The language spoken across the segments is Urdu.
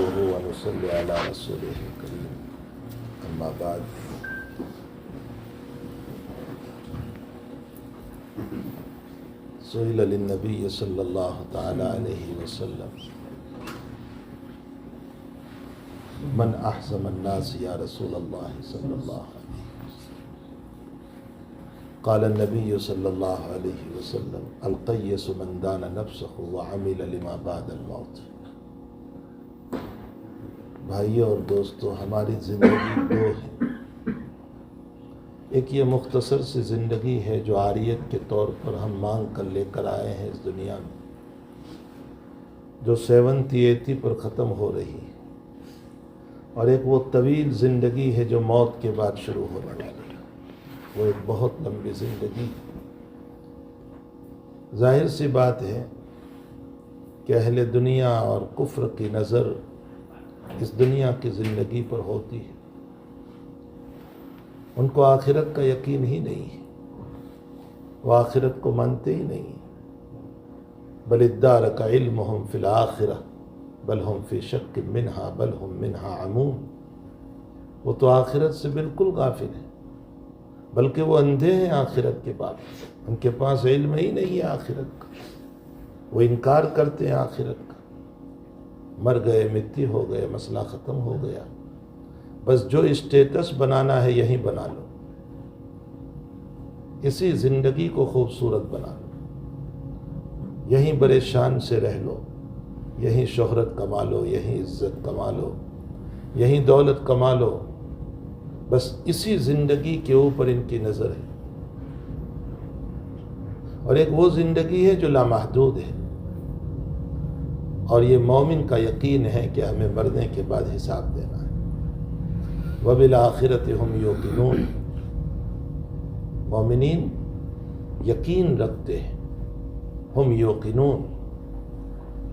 نحمده ونصلي على رسوله الكريم أما بعد سئل للنبي صلى الله تعالى عليه وسلم من أحزم الناس يا رسول الله صلى الله عليه وسلم قال النبي صلى الله عليه وسلم القيس من دان نفسه وعمل لما بعد الموت۔ بھائیو اور دوستو، ہماری زندگی دو ہے۔ ایک یہ مختصر سی زندگی ہے جو عاریت کے طور پر ہم مانگ کر لے کر آئے ہیں اس دنیا میں، جو 70-80 پر ختم ہو رہی ہے، اور ایک وہ طویل زندگی ہے جو موت کے بعد شروع ہونے والی ہے۔ وہ ایک بہت لمبی زندگی۔ ظاہر سی بات ہے کہ اہل دنیا اور کفر کی نظر اس دنیا کی زندگی پر ہوتی ہے، ان کو آخرت کا یقین ہی نہیں ہے، وہ آخرت کو مانتے ہی نہیں ہیں۔ بل ادارک علمہم فی الآخرہ بل ہم فی شک منہا بل ہم منہا عمون۔ وہ تو آخرت سے بالکل غافل ہیں، بلکہ وہ اندھے ہیں آخرت کے باب، ان کے پاس علم ہی نہیں ہے آخرت کا، وہ انکار کرتے ہیں آخرت کا۔ مر گئے، مٹی ہو گئے، مسئلہ ختم ہو گیا، بس جو اسٹیٹس بنانا ہے یہیں بنا لو، اسی زندگی کو خوبصورت بنا لو، یہیں بڑے شان سے رہ لو، یہیں شہرت کما لو، یہیں عزت کما لو، یہیں دولت کما لو، بس اسی زندگی کے اوپر ان کی نظر ہے۔ اور ایک وہ زندگی ہے جو لامحدود ہے، اور یہ مومن کا یقین ہے کہ ہمیں مرنے کے بعد حساب دینا ہے۔ وَبِالْآخِرَةِ هُمْ يُوقِنُونَ۔ مومنین یقین رکھتے ہیں، ہم یوقنون۔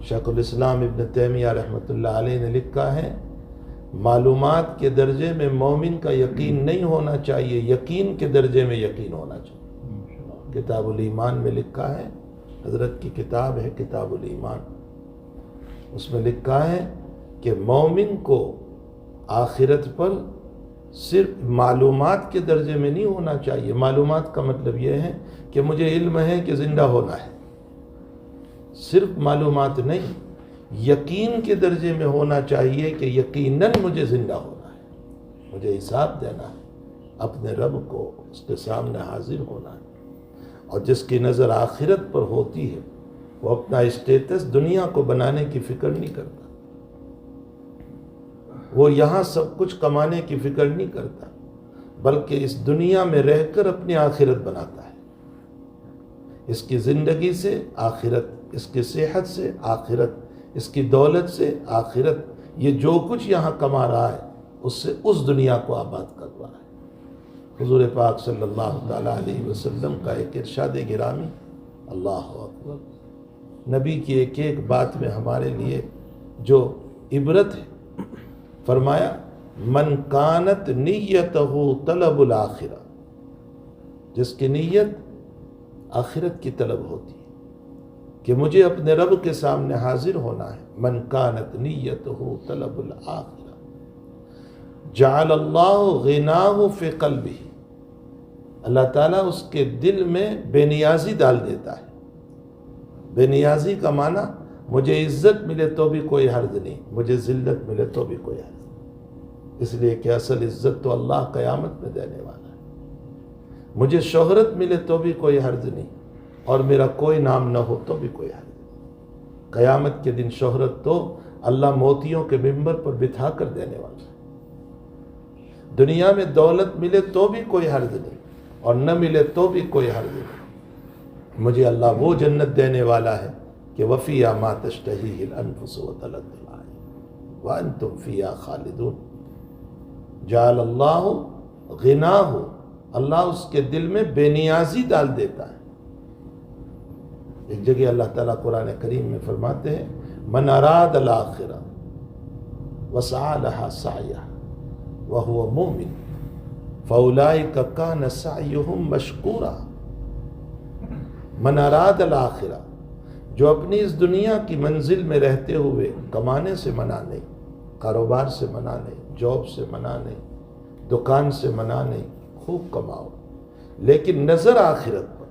شیخ الاسلام ابن تیمیہ رحمۃ اللہ علیہ نے لکھا ہے، معلومات کے درجے میں مومن کا یقین نہیں ہونا چاہیے، یقین کے درجے میں یقین ہونا چاہیے۔ کتاب الایمان میں لکھا ہے، حضرت کی کتاب ہے کتاب الایمان، اس میں لکھا ہے کہ مومن کو آخرت پر صرف معلومات کے درجے میں نہیں ہونا چاہیے۔ معلومات کا مطلب یہ ہے کہ مجھے علم ہے کہ زندہ ہونا ہے، صرف معلومات نہیں، یقین کے درجے میں ہونا چاہیے کہ یقیناً مجھے زندہ ہونا ہے، مجھے حساب دینا ہے، اپنے رب کو اس کے سامنے حاضر ہونا ہے۔ اور جس کی نظر آخرت پر ہوتی ہے وہ اپنا اسٹیٹس دنیا کو بنانے کی فکر نہیں کرتا، وہ یہاں سب کچھ کمانے کی فکر نہیں کرتا، بلکہ اس دنیا میں رہ کر اپنی آخرت بناتا ہے۔ اس کی زندگی سے آخرت، اس کی صحت سے آخرت، اس کی دولت سے آخرت، یہ جو کچھ یہاں کما رہا ہے اس سے اس دنیا کو آباد کر رہا ہے۔ حضور پاک صلی اللہ تعالیٰ علیہ وسلم کا ایک ارشاد گرامی، اللہ اکبر، نبی کی ایک ایک بات میں ہمارے لیے جو عبرت ہے۔ فرمایا من کانت نیتہ طلب الآخرہ، جس کی نیت آخرت کی طلب ہوتی ہے کہ مجھے اپنے رب کے سامنے حاضر ہونا ہے، من کانت نیتہ طلب الآخرہ جعل اللہ غناہ فی قلبہ، اللہ تعالیٰ اس کے دل میں بے نیازی ڈال دیتا ہے۔ بے نیازی کا معنی مجھے عزت ملے تو بھی کوئی حرج نہیں، مجھے ذلت ملے تو بھی کوئی حرج نہیں، اس لیے کہ اصل عزت تو اللہ قیامت میں دینے والا ہے۔ مجھے شہرت ملے تو بھی کوئی حرج نہیں، اور میرا کوئی نام نہ ہو تو بھی کوئی حرج نہیں۔ قیامت کے دن شہرت تو اللہ موتیوں کے ممبر پر بٹھا کر دینے والا ہے۔ دنیا میں دولت ملے تو بھی کوئی حرج نہیں، اور نہ ملے تو بھی کوئی حرج نہیں، مجھے اللہ وہ جنت دینے والا ہے کہ وَفِيهَا مَا تَشْتَهِيهِ الْأَنفُسُ وَتَلَذُّ الْأَعْيُنُ وَأَنْتُمْ فِيهَا خَالِدُونَ۔ جعل اللہ غناہ، اللہ اس کے دل میں بے نیازی ڈال دیتا ہے۔ ایک جگہ اللہ تعالیٰ قرآن کریم میں فرماتے ہیں من اراد الآخرہ وسعى لها سعیها وهو مؤمن فأولئک کان سعیهم مشکورا۔ من اراد الآخرہ، جو اپنی اس دنیا کی منزل میں رہتے ہوئے کمانے سے منع نہیں، کاروبار سے منع نہیں، جاب سے منع نہیں، دکان سے منع نہیں، خوب کماؤ، لیکن نظر آخرت پر.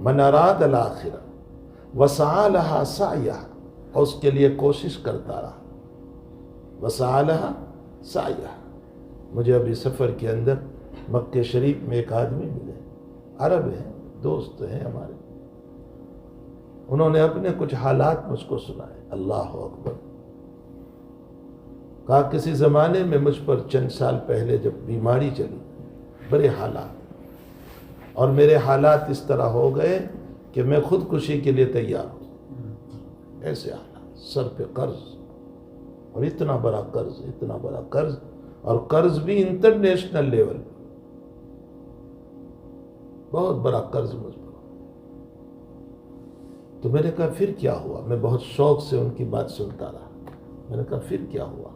من اراد الآخرہ وسعی لہا سعیہا، اور اس کے لیے کوشش کرتا رہا. وسعی لہا سعیہا. مجھے ابھی سفر کے اندر مکہ شریف میں ایک آدمی ملے، عرب ہیں، دوست ہیں ہمارے. انہوں نے اپنے کچھ حالات مجھ کو سنائے. اللہ اکبر. کہا کسی زمانے میں مجھ پر چند سال پہلے جب بیماری چلی، بڑے حالات، اور میرے حالات اس طرح ہو گئے کہ میں خودکشی کے لیے تیار ہوں. ایسے حالات، سر پہ قرض، اور اتنا بڑا قرض، اتنا بڑا قرض، اور قرض بھی انٹرنیشنل لیول، بہت بڑا قرض مجھ پر. تو میں نے کہا پھر کیا ہوا؟ میں بہت شوق سے ان کی بات سنتا رہا. میں نے کہا پھر کیا ہوا؟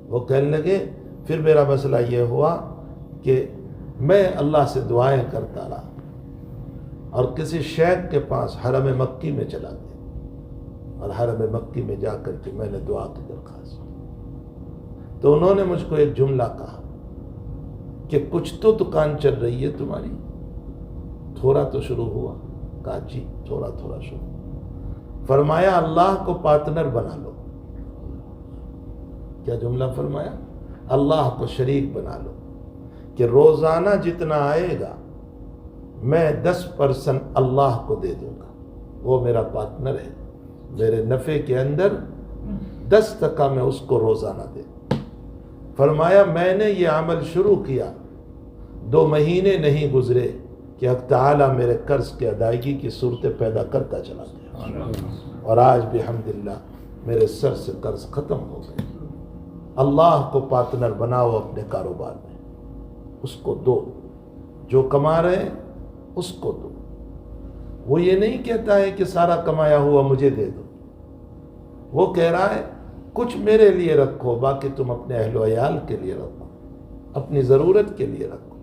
وہ کہنے لگے پھر میرا مسئلہ یہ ہوا کہ میں اللہ سے دعائیں کرتا رہا، اور کسی شیخ کے پاس حرم مکی میں چلا گیا، اور حرم مکی میں جا کر کے میں نے دعا کی درخواست کی. تو انہوں نے مجھ کو ایک جملہ کہا کہ کچھ تو دکان چل رہی ہے تمہاری، تھوڑا تو شروع ہوا. کہا جی تھوڑا تھوڑا شروع. فرمایا اللہ کو پارٹنر بنا لو. کیا جملہ فرمایا؟ اللہ کو شریک بنا لو، کہ روزانہ جتنا آئے گا میں 10% اللہ کو دے دوں گا، وہ میرا پارٹنر ہے. میرے نفع کے اندر 10% میں اس کو روزانہ دے. فرمایا میں نے یہ عمل شروع کیا، 2 مہینے نہیں گزرے کہ حق تعالیٰ میرے قرض کی ادائیگی کی صورتیں پیدا کرتا چلا گیا، اور آج بھی الحمدللہ میرے سر سے قرض ختم ہو گئے. اللہ کو پارٹنر بناؤ اپنے کاروبار میں، اس کو دو، جو کما رہے ہیں اس کو دو. وہ یہ نہیں کہتا ہے کہ سارا کمایا ہوا مجھے دے دو، وہ کہہ رہا ہے کچھ میرے لیے رکھو، باقی تم اپنے اہل و عیال کے لیے رکھو، اپنی ضرورت کے لیے رکھو.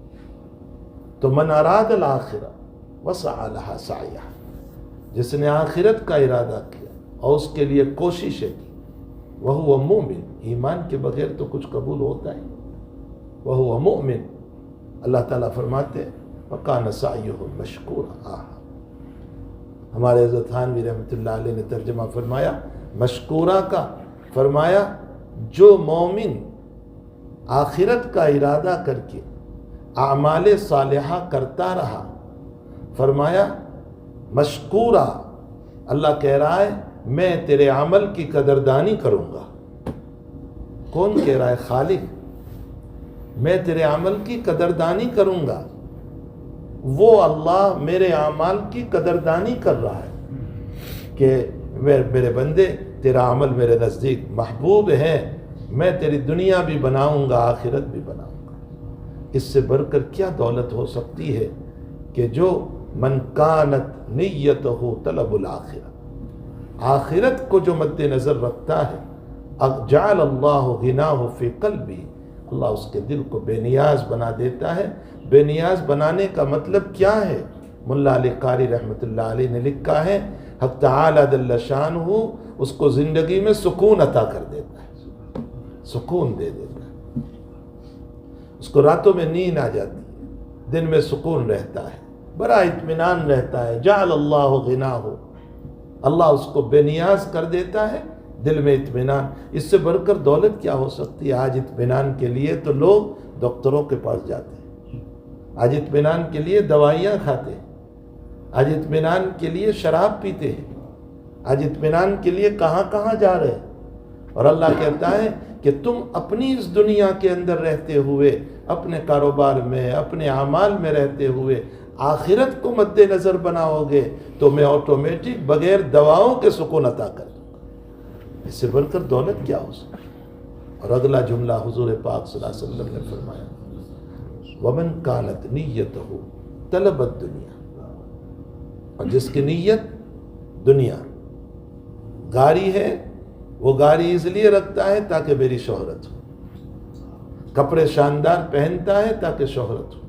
تو من اراد الآخرہ وسعی لہا سعیہا، جس نے آخرت کا ارادہ کیا اور اس کے لیے کوششیں کی، وہو مومن. ایمان کے بغیر تو کچھ قبول ہوتا ہے. وہو مومن. اللہ تعالیٰ فرماتے وَقَانَ سَعْيُهُ مَشْكُورًا. ہمارے حضرت تھانوی رحمۃ اللہ علیہ نے ترجمہ فرمایا مشکورہ کا، فرمایا جو مومن آخرت کا ارادہ کر کے اعمال صالحہ کرتا رہا، فرمایا مشکورہ، اللہ کہہ رہا ہے میں تیرے عمل کی قدردانی کروں گا. کون کہہ رہا ہے؟ خالق. میں تیرے عمل کی قدردانی کروں گا. وہ اللہ میرے اعمال کی قدردانی کر رہا ہے کہ میرے بندے تیرا عمل میرے نزدیک محبوب ہے، میں تیری دنیا بھی بناؤں گا، آخرت بھی بناؤں گا. اس سے بڑھ کر کیا دولت ہو سکتی ہے کہ جو من کانت نیتہ طلب الآخرہ، آخرت کو جو مد نظر رکھتا ہے، جعل اللہ غناہ فی قلبی، اللہ اس کے دل کو بے نیاز بنا دیتا ہے. بے نیاز بنانے کا مطلب کیا ہے؟ ملا علی قاری رحمۃ اللہ علیہ نے لکھا ہے حق تعالی جل شانہ اس کو زندگی میں سکون عطا کر دیتا ہے، سکون دے دیتا ہے. اس کو راتوں میں نیند آ جاتی ہے، دن میں سکون رہتا ہے، بڑا اطمینان رہتا ہے. جعل اللہ غناہ، اللہ اس کو بے نیاز کر دیتا ہے، دل میں اطمینان. اس سے بڑھ کر دولت کیا ہو سکتی ہے؟ آج اطمینان کے لیے تو لوگ ڈاکٹروں کے پاس جاتے ہیں، آج اطمینان کے لیے دوائیاں کھاتے ہیں، آج اطمینان کے لیے شراب پیتے ہیں، آج اطمینان کے لیے کہاں کہاں جا رہے ہیں. اور اللہ کہتا ہے کہ تم اپنی اس دنیا کے اندر رہتے ہوئے، اپنے کاروبار میں، اپنے اعمال میں رہتے ہوئے آخرت کو مد نظر بناؤ گے تو میں آٹومیٹک بغیر دواؤں کے سکون عطا کر دوں گا. اس سے بڑھ کر دولت کیا ہو سکتی؟ اور اگلا جملہ حضور پاک صلی اللہ علیہ وسلم نے فرمایا وَمَنْ كَانَتْ نِيَّتُهُ طَلَبَ الدُّنْيَا، اور جس کی نیت دنیا، گاڑی ہے وہ گاڑی اس لیے رکھتا ہے تاکہ میری شہرت ہو، کپڑے شاندار پہنتا ہے تاکہ شہرت ہو،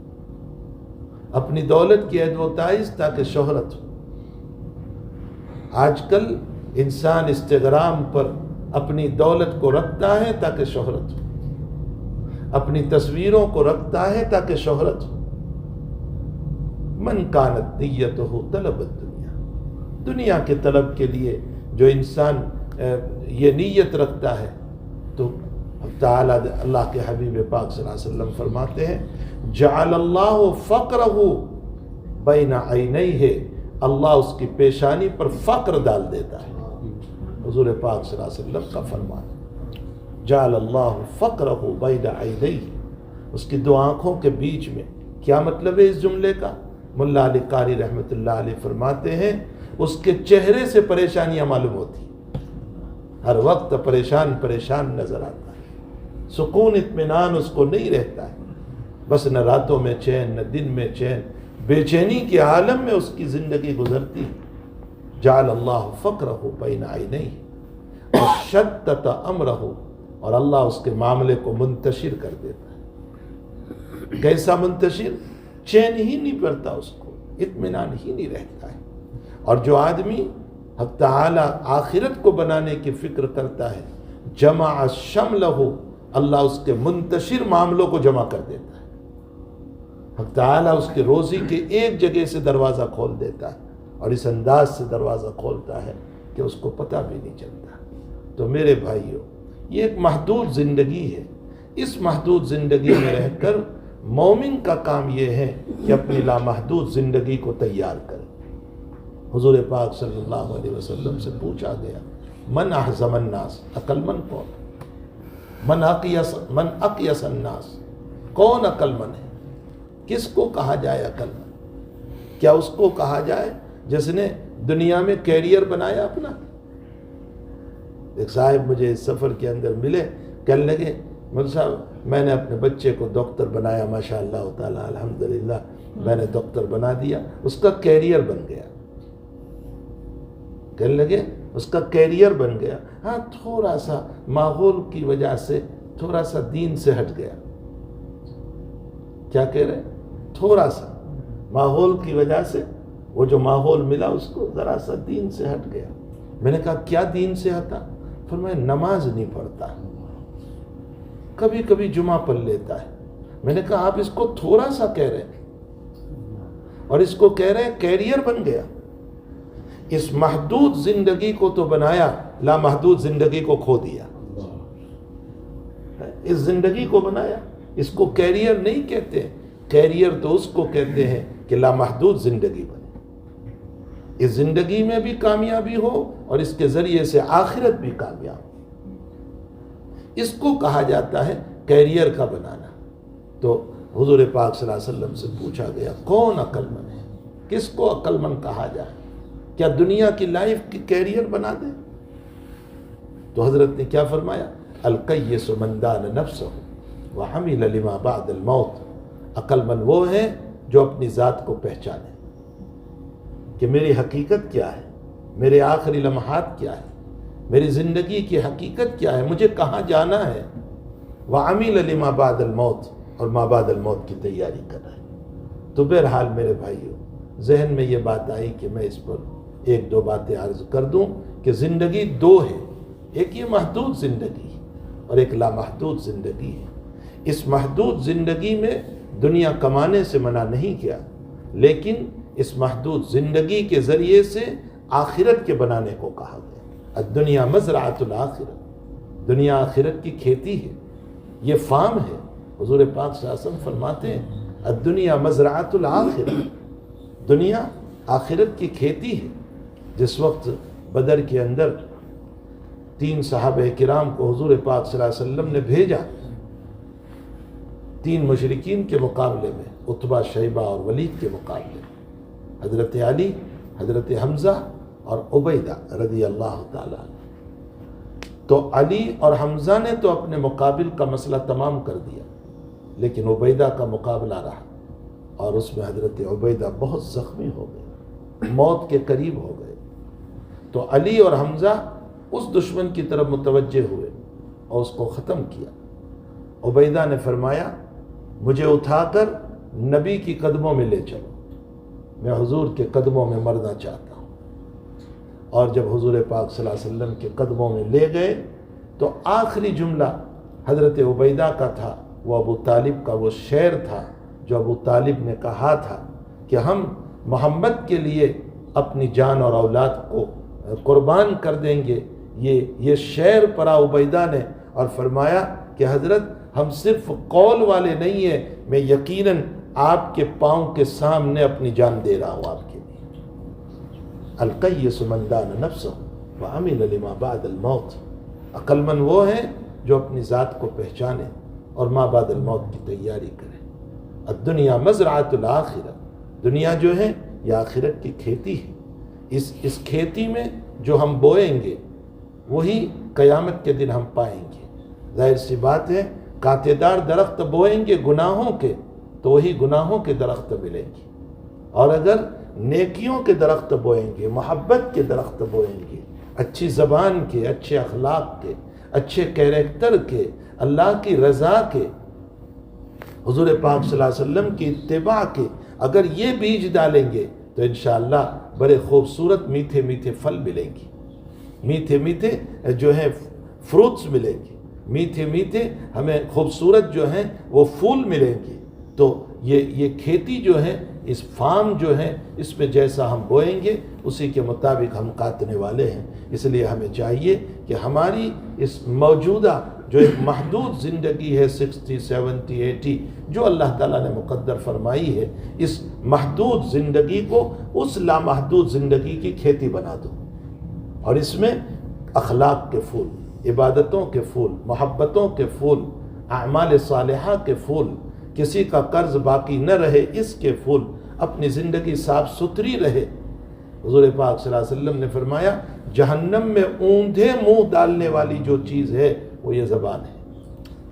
اپنی دولت کی عید و تائز تاکہ شہرت ہو. آج کل انسان انسٹاگرام پر اپنی دولت کو رکھتا ہے تاکہ شہرت ہو، اپنی تصویروں کو رکھتا ہے تاکہ شہرت ہو۔ من کانت نیتہ طلب الدنیا، دنیا کے طلب کے لیے جو انسان یہ نیت رکھتا ہے تو تعالیٰ اللہ کے حبیب پاک صلی اللہ علیہ وسلم فرماتے ہیں جعل اللہ فقرہ بین عینیہ، اللہ اس کی پیشانی پر فقر ڈال دیتا ہے۔ حضور پاک صلی اللہ علیہ وسلم کا فرمان، جعل اللہ فقرہ بین عینیہ، اس کی دو آنکھوں کے بیچ میں۔ کیا مطلب ہے اس جملے کا؟ ملا علی قاری رحمۃ اللہ علیہ فرماتے ہیں اس کے چہرے سے پریشانیاں معلوم ہوتی، ہر وقت پریشان نظر آتا ہے، سکون اطمینان اس کو نہیں رہتا ہے، بس نہ راتوں میں چین نہ دن میں چین، بے چینی کے عالم میں اس کی زندگی گزرتی۔ جعل اللہ فقرہ بین عینیہ وشتت امرہ، اور اللہ اس کے معاملے کو منتشر کر دیتا ہے۔ کیسا منتشر؟ چین ہی نہیں پڑتا، اس کو اطمینان ہی نہیں رہتا ہے۔ اور جو آدمی حق تعالی آخرت کو بنانے کی فکر کرتا ہے، جمع شملہ، اللہ اس کے منتشر معاملوں کو جمع کر دیتا ہے۔ حق تعالی اس کے روزی کے ایک جگہ سے دروازہ کھول دیتا ہے، اور اس انداز سے دروازہ کھولتا ہے کہ اس کو پتہ بھی نہیں چلتا۔ تو میرے بھائیوں، یہ ایک محدود زندگی ہے، اس محدود زندگی میں رہ کر مومن کا کام یہ ہے کہ اپنی لامحدود زندگی کو تیار کرے۔ حضور پاک صلی اللہ علیہ وسلم سے پوچھا گیا من احزم الناس، عقل مند کون؟ من اقیس الناس، کون عقل مند ہے؟ کس کو کہا جائے عقل مند؟ کیا اس کو کہا جائے جس نے دنیا میں کیریئر بنایا اپنا؟ ایک صاحب مجھے اس سفر کے اندر ملے، کہنے لگے مول صاحب میں نے اپنے بچے کو ڈاکٹر بنایا، ماشاء اللہ تعالیٰ الحمدللہ میں نے ڈاکٹر بنا دیا، اس کا کیریئر بن گیا۔ کہنے لگے اس کا کیریئر بن گیا، ہاں تھوڑا سا ماحول کی وجہ سے تھوڑا سا دین سے ہٹ گیا۔ کیا کہہ رہے؟ تھوڑا سا ماحول کی وجہ سے وہ جو ماحول ملا اس کو ذرا سا دین سے ہٹ گیا۔ میں نے کہا کیا دین سے ہٹا؟ فرمایا نماز نہیں پڑھتا، کبھی کبھی جمعہ پڑھ لیتا ہے۔ میں نے کہا آپ اس کو تھوڑا سا کہہ رہے ہیں اور اس کو کہہ رہے ہیں کیریئر بن گیا۔ اس محدود زندگی کو تو بنایا، لامحدود زندگی کو کھو دیا۔ اس زندگی کو بنایا، اس کو کیریئر نہیں کہتے، کیریئر تو اس کو کہتے ہیں کہ لامحدود زندگی بنے، اس زندگی میں بھی کامیابی ہو اور اس کے ذریعے سے آخرت بھی کامیاب ہو، اس کو کہا جاتا ہے کیریئر کا بنانا۔ تو حضور پاک صلی اللہ علیہ وسلم سے پوچھا گیا کون عقل مند ہے؟ کس کو عقل مند کہا جائے؟ کیا دنیا کی لائف کی کیریئر بنا دے؟ تو حضرت نے کیا فرمایا؟ القیس من دان نفسہ وعمل لما بعد الموت، عقل مند وہ ہے جو اپنی ذات کو پہچانے کہ میری حقیقت کیا ہے، میرے آخری لمحات کیا ہے، میری زندگی کی حقیقت کیا ہے، مجھے کہاں جانا ہے، وعمل لما بعد الموت، اور ما بعد الموت کی تیاری کر رہا ہے۔ تو بہرحال میرے بھائیوں، ذہن میں یہ بات آئی کہ میں اس پر ایک دو باتیں عرض کر دوں کہ زندگی دو ہے، ایک یہ محدود زندگی اور ایک لامحدود زندگی ہے۔ اس محدود زندگی میں دنیا کمانے سے منع نہیں کیا، لیکن اس محدود زندگی کے ذریعے سے آخرت کے بنانے کو کہا گیا۔ الدنیا مزرعۃ الآخرہ، دنیا آخرت کی کھیتی ہے، یہ فارم ہے۔ حضور پاک صلی اللہ علیہ وسلم فرماتے ہیں الدنیا مزرعۃ الآخرہ، دنیا آخرت کی کھیتی ہے۔ جس وقت بدر کے اندر 3 صحابہ کرام کو حضور پاک صلی اللہ علیہ وسلم نے بھیجا 3 مشرکین کے مقابلے میں، عتبہ، شیبہ اور ولید کے مقابلے میں، حضرت علی، حضرت حمزہ اور عبیدہ رضی اللہ تعالیٰ عنہ۔ تو علی اور حمزہ نے تو اپنے مقابل کا مسئلہ تمام کر دیا، لیکن عبیدہ کا مقابلہ رہا، اور اس میں حضرت عبیدہ بہت زخمی ہو گئے، موت کے قریب ہو گئے۔ تو علی اور حمزہ اس دشمن کی طرف متوجہ ہوئے اور اس کو ختم کیا۔ عبیدہ نے فرمایا مجھے اٹھا کر نبی کی قدموں میں لے چلو، میں حضور کے قدموں میں مرنا چاہتا ہوں۔ اور جب حضور پاک صلی اللہ علیہ وسلم کے قدموں میں لے گئے تو آخری جملہ حضرت عبیدہ کا تھا، وہ ابو طالب کا وہ شعر تھا جو ابو طالب نے کہا تھا کہ ہم محمد کے لیے اپنی جان اور اولاد کو قربان کر دیں گے۔ یہ شعر پڑھا عبیدہ نے اور فرمایا کہ حضرت ہم صرف قول والے نہیں ہیں، میں یقیناً آپ کے پاؤں کے سامنے اپنی جان دے رہا ہوں آپ کے لیے۔ القیس من دان نفسہ وعمل لما بعد الموت، عقل مند وہ ہیں جو اپنی ذات کو پہچانے اور ما بعد الموت کی تیاری کرے۔ الدنیا مزرعۃ الآخرہ، دنیا جو ہے یہ آخرت کی کھیتی ہے۔ اس کھیتی میں جو ہم بوئیں گے وہی قیامت کے دن ہم پائیں گے۔ ظاہر سی بات ہے، کانٹے دار درخت بوئیں گے گناہوں کے تو وہی گناہوں کے درخت ملیں گے، اور اگر نیکیوں کے درخت بوئیں گے، محبت کے درخت بوئیں گے، اچھی زبان کے، اچھے اخلاق کے، اچھے کیریکٹر کے، اللہ کی رضا کے، حضور پاک صلی اللہ علیہ وسلم کی اتباع کے، اگر یہ بیج ڈالیں گے تو انشاءاللہ بڑے خوبصورت میٹھے میٹھے پھل ملیں گے، میٹھے میٹھے جو ہے فروٹس ملیں گے، میٹھے میٹھے ہمیں خوبصورت جو ہیں وہ پھول ملیں گے۔ تو یہ کھیتی جو ہے، اس فارم جو ہے، اس میں جیسا ہم بوئیں گے اسی کے مطابق ہم کاٹنے والے ہیں۔ اس لیے ہمیں چاہیے کہ ہماری اس موجودہ جو ایک محدود زندگی ہے 60 70 80 جو اللہ تعالیٰ نے مقدر فرمائی ہے، اس محدود زندگی کو اس لامحدود زندگی کی کھیتی بنا دو، اور اس میں اخلاق کے پھول، عبادتوں کے پھول، محبتوں کے پھول، اعمال صالحہ کے پھول، کسی کا قرض باقی نہ رہے اس کے پھول، اپنی زندگی صاف ستھری رہے۔ حضور پاک صلی اللہ علیہ وسلم نے فرمایا جہنم میں اوندھے منہ ڈالنے والی جو چیز ہے وہ یہ زبان ہے،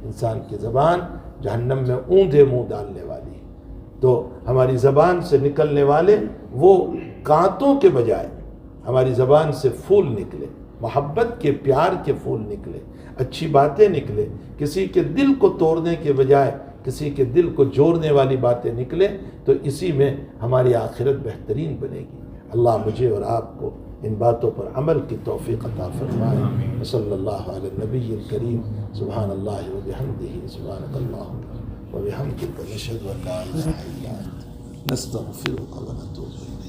انسان کی زبان جہنم میں اوندھے منہ ڈالنے والی ہے۔ تو ہماری زبان سے نکلنے والے وہ کانٹوں کے بجائے ہماری زبان سے پھول نکلے، محبت کے، پیار کے پھول نکلے، اچھی باتیں نکلے، کسی کے دل کو توڑنے کے بجائے کسی کے دل کو جوڑنے والی باتیں نکلے، تو اسی میں ہماری آخرت بہترین بنے گی۔ اللہ مجھے اور آپ کو ان باتوں پر عمل کی توفیق عطا فرمائے۔ صلی اللہ علی النبی الکریم۔ سبحان اللہ و بحمدہ، سبحانک اللہم و بحمدک، نشہد ان لا الہ الا انت، نستغفرک و نتوب الیک۔